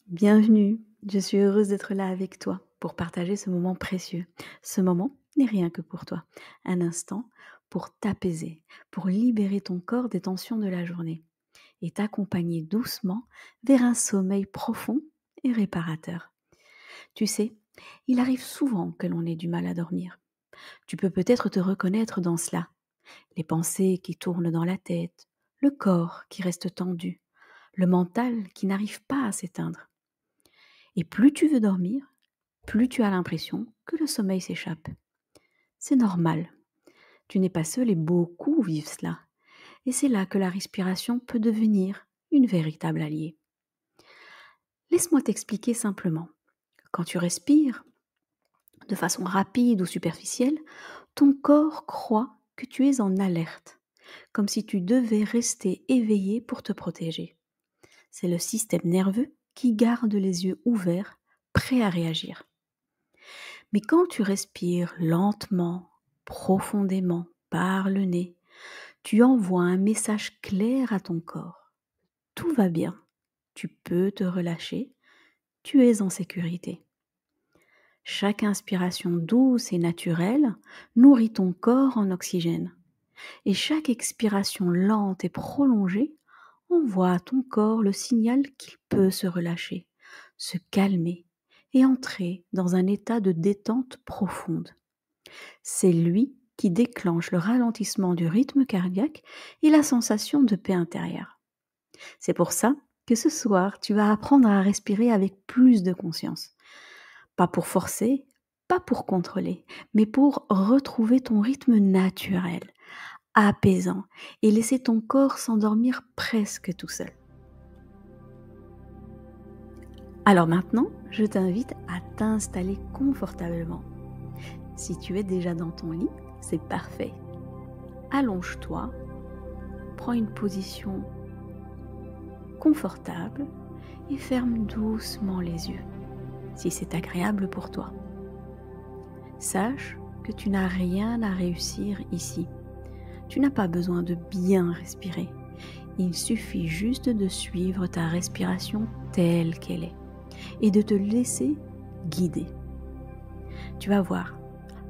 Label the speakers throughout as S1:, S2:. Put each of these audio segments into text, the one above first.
S1: Bienvenue, je suis heureuse d'être là avec toi pour partager ce moment précieux. Ce moment n'est rien que pour toi, un instant pour t'apaiser, pour libérer ton corps des tensions de la journée et t'accompagner doucement vers un sommeil profond et réparateur. Tu sais, il arrive souvent que l'on ait du mal à dormir. Tu peux peut-être te reconnaître dans cela. Les pensées qui tournent dans la tête, le corps qui reste tendu, le mental qui n'arrive pas à s'éteindre. Et plus tu veux dormir, plus tu as l'impression que le sommeil s'échappe. C'est normal. Tu n'es pas seul et beaucoup vivent cela. Et c'est là que la respiration peut devenir une véritable alliée. Laisse-moi t'expliquer simplement. Quand tu respires, de façon rapide ou superficielle, ton corps croit que tu es en alerte, comme si tu devais rester éveillé pour te protéger. C'est le système nerveux qui garde les yeux ouverts, prêt à réagir. Mais quand tu respires lentement, profondément, par le nez, tu envoies un message clair à ton corps. Tout va bien, tu peux te relâcher, tu es en sécurité. Chaque inspiration douce et naturelle nourrit ton corps en oxygène. Et chaque expiration lente et prolongée envoie à ton corps le signal qu'il peut se relâcher, se calmer et entrer dans un état de détente profonde. C'est lui qui déclenche le ralentissement du rythme cardiaque et la sensation de paix intérieure. C'est pour ça que ce soir, tu vas apprendre à respirer avec plus de conscience. Pas pour forcer, pas pour contrôler, mais pour retrouver ton rythme naturel, apaisant et laisser ton corps s'endormir presque tout seul. Alors maintenant, je t'invite à t'installer confortablement. Si tu es déjà dans ton lit, c'est parfait. Allonge-toi, prends une position confortable et ferme doucement les yeux, si c'est agréable pour toi. Sache que tu n'as rien à réussir ici. Tu n'as pas besoin de bien respirer. Il suffit juste de suivre ta respiration telle qu'elle est et de te laisser guider. Tu vas voir,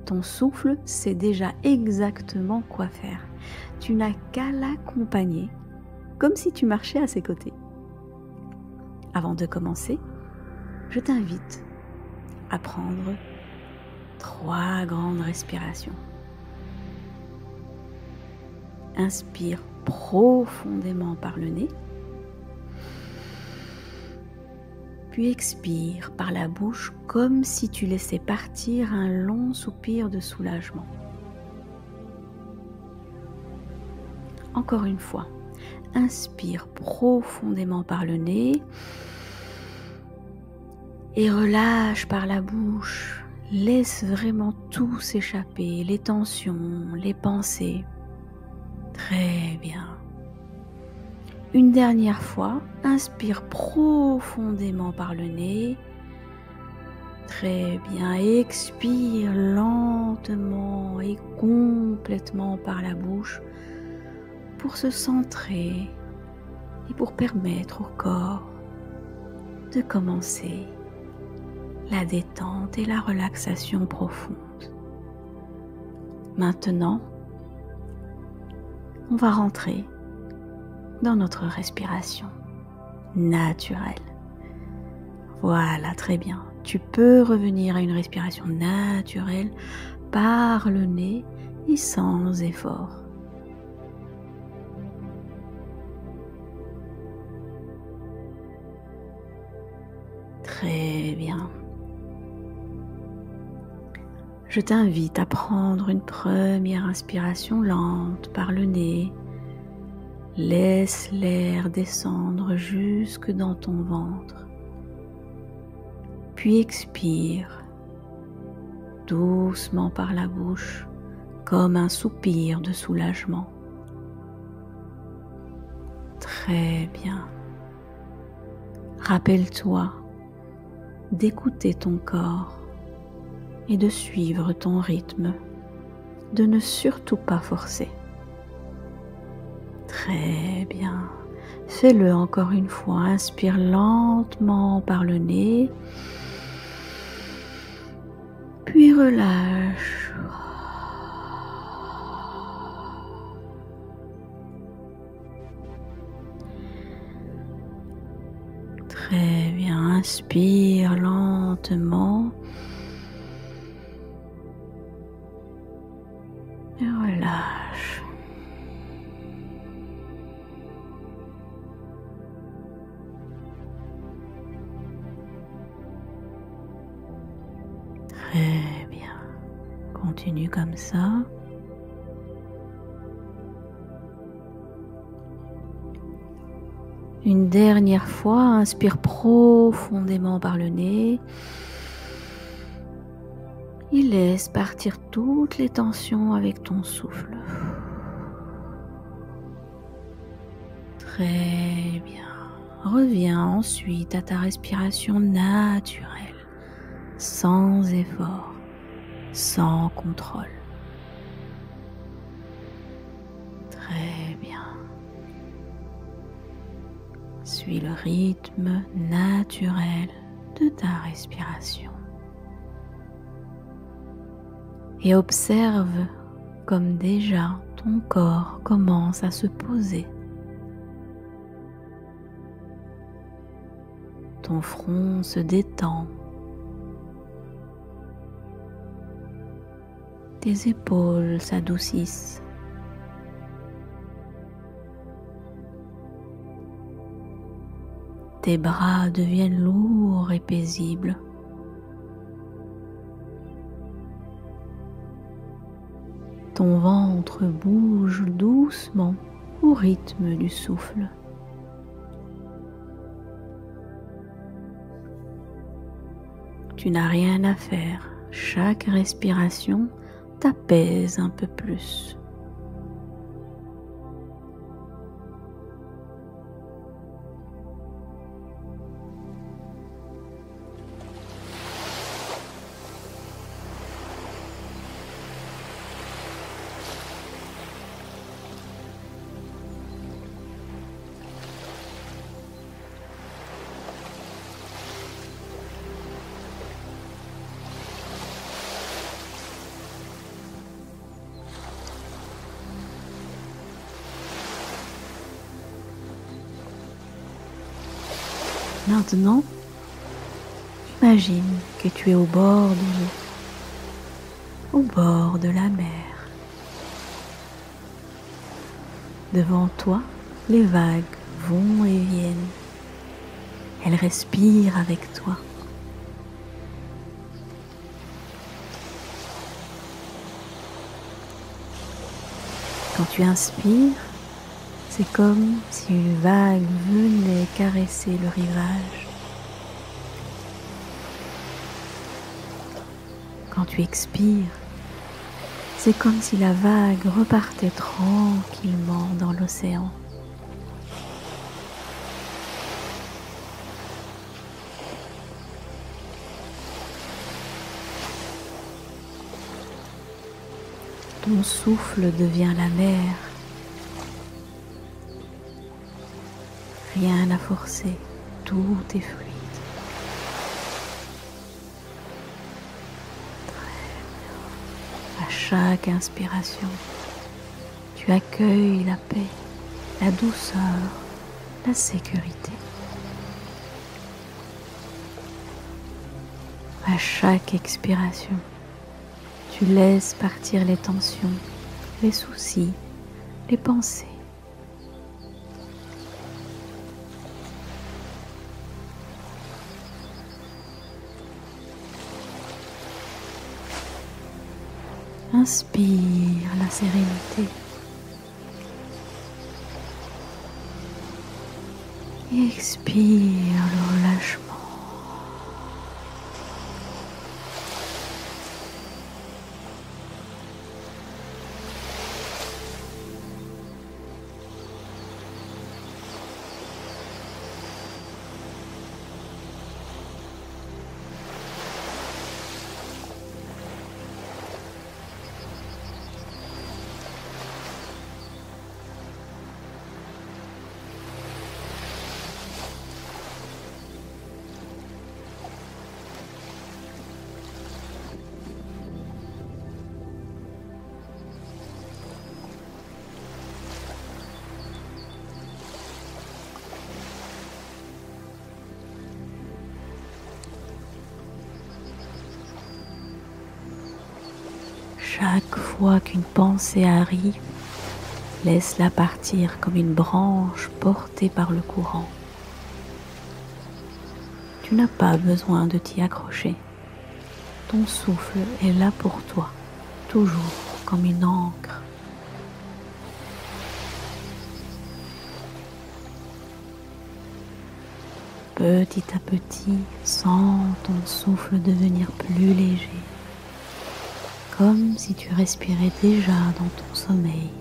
S1: ton souffle sait déjà exactement quoi faire. Tu n'as qu'à l'accompagner, comme si tu marchais à ses côtés. Avant de commencer, je t'invite à prendre 3 grandes respirations. Inspire profondément par le nez, puis expire par la bouche comme si tu laissais partir un long soupir de soulagement. Encore une fois, inspire profondément par le nez et relâche par la bouche. Laisse vraiment tout s'échapper, les tensions, les pensées. Très bien. Une dernière fois, inspire profondément par le nez. Très bien. Expire lentement et complètement par la bouche pour se centrer et pour permettre au corps de commencer la détente et la relaxation profonde. Maintenant, on va rentrer dans notre respiration naturelle. Voilà, très bien. Tu peux revenir à une respiration naturelle par le nez et sans effort. Très bien. Je t'invite à prendre une première inspiration lente par le nez. Laisse l'air descendre jusque dans ton ventre. Puis expire doucement par la bouche comme un soupir de soulagement. Très bien. Rappelle-toi d'écouter ton corps et de suivre ton rythme, de ne surtout pas forcer. Très bien. Fais-le encore une fois. Inspire lentement par le nez, puis relâche. Très bien. Inspire lentement et relâche. Très bien. Continue comme ça. Une dernière fois, inspire profondément par le nez et laisse partir toutes les tensions avec ton souffle. Très bien. Reviens ensuite à ta respiration naturelle, sans effort, sans contrôle. Très bien. Suis le rythme naturel de ta respiration. Et observe comme déjà ton corps commence à se poser. Ton front se détend. Tes épaules s'adoucissent. Tes bras deviennent lourds et paisibles. Ton ventre bouge doucement au rythme du souffle. Tu n'as rien à faire. Chaque respiration t'apaise un peu plus. Maintenant, imagine que tu es au bord de l'eau, au bord de la mer. Devant toi, les vagues vont et viennent. Elles respirent avec toi. Quand tu inspires, c'est comme si une vague venait caresser le rivage. Quand tu expires, c'est comme si la vague repartait tranquillement dans l'océan. Ton souffle devient la mer. Rien à forcer, tout est fluide. À chaque inspiration, tu accueilles la paix, la douceur, la sécurité. À chaque expiration, tu laisses partir les tensions, les soucis, les pensées. Inspire la sérénité et expire le relâchement. Chaque fois qu'une pensée arrive, laisse-la partir comme une branche portée par le courant. Tu n'as pas besoin de t'y accrocher. Ton souffle est là pour toi, toujours comme une encre. Petit à petit, sens ton souffle devenir plus léger, comme si tu respirais déjà dans ton sommeil.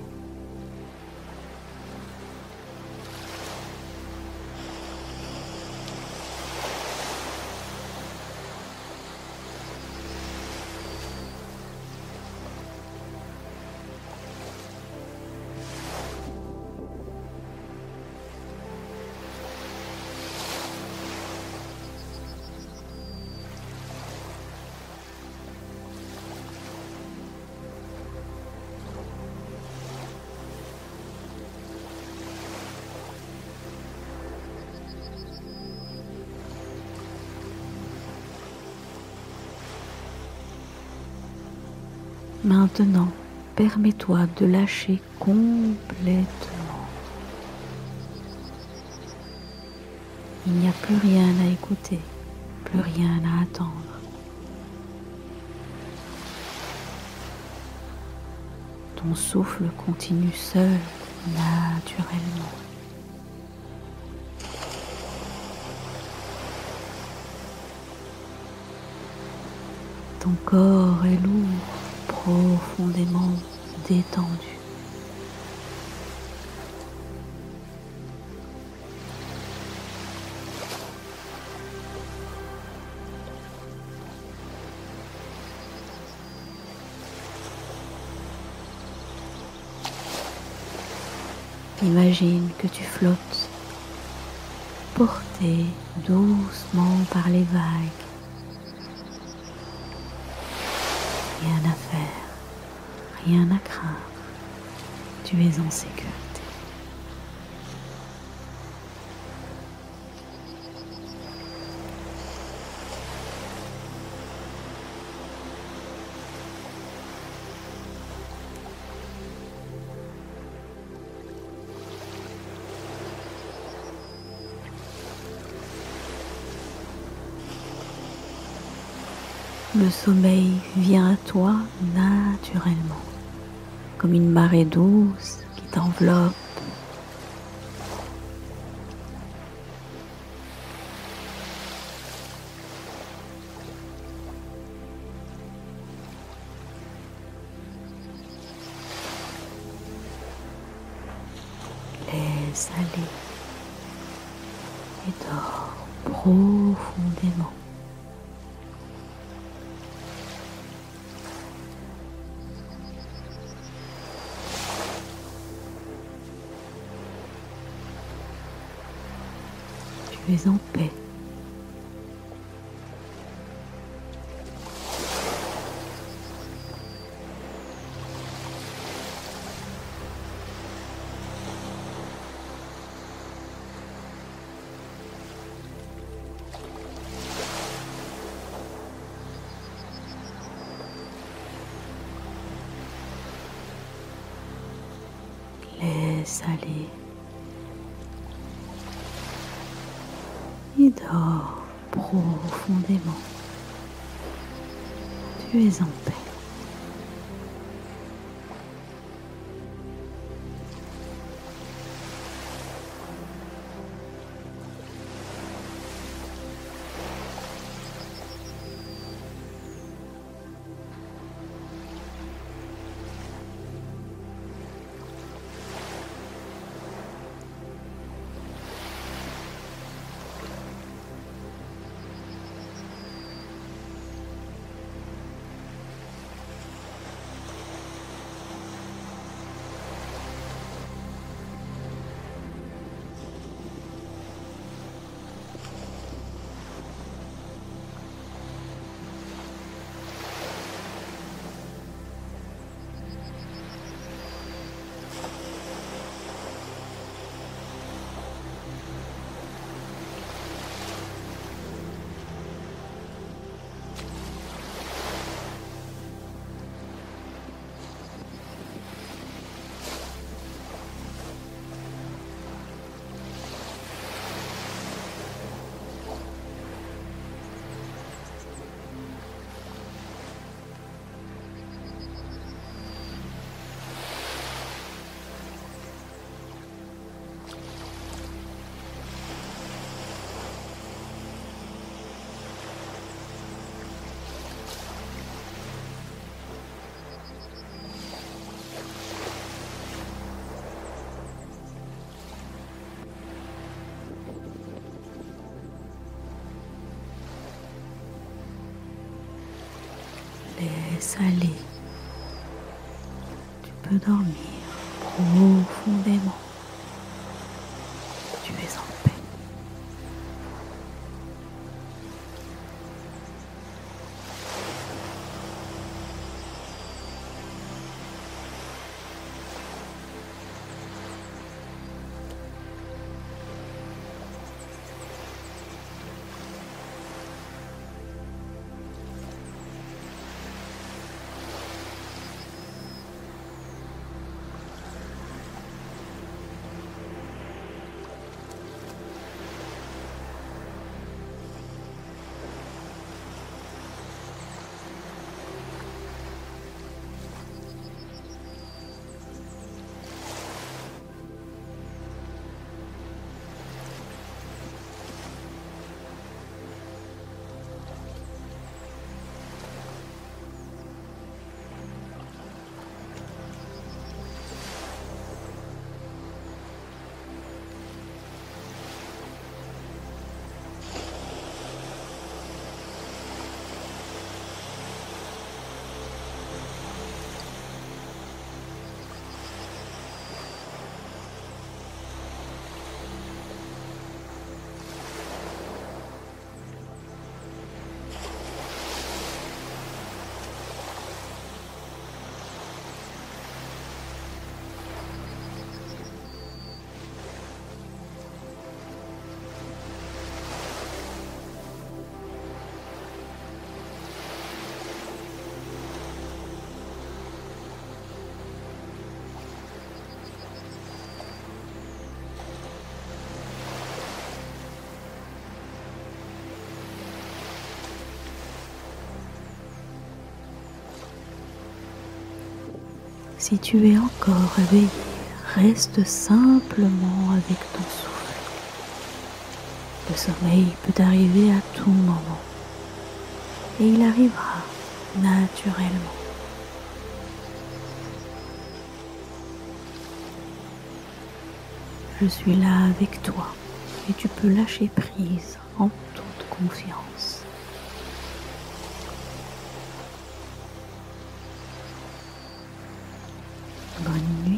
S1: Maintenant, permets-toi de lâcher complètement. Il n'y a plus rien à écouter, plus rien à attendre. Ton souffle continue seul, naturellement. Ton corps est lourd, profondément détendu. Imagine que tu flottes, porté doucement par les vagues. Rien à faire, rien à craindre. Tu es en sécurité. Le sommeil vient à toi naturellement, comme une marée douce qui t'enveloppe. Laisse aller et dors profondément. Tu es en paix. Laisse aller et dors profondément. Tu es en paix. laisse aller. Tu peux dormir profondément. Tu es en paix. Si tu es encore réveillé, reste simplement avec ton souffle. Le sommeil peut arriver à tout moment et il arrivera naturellement. Je suis là avec toi et tu peux lâcher prise en toute confiance. Bonne nuit.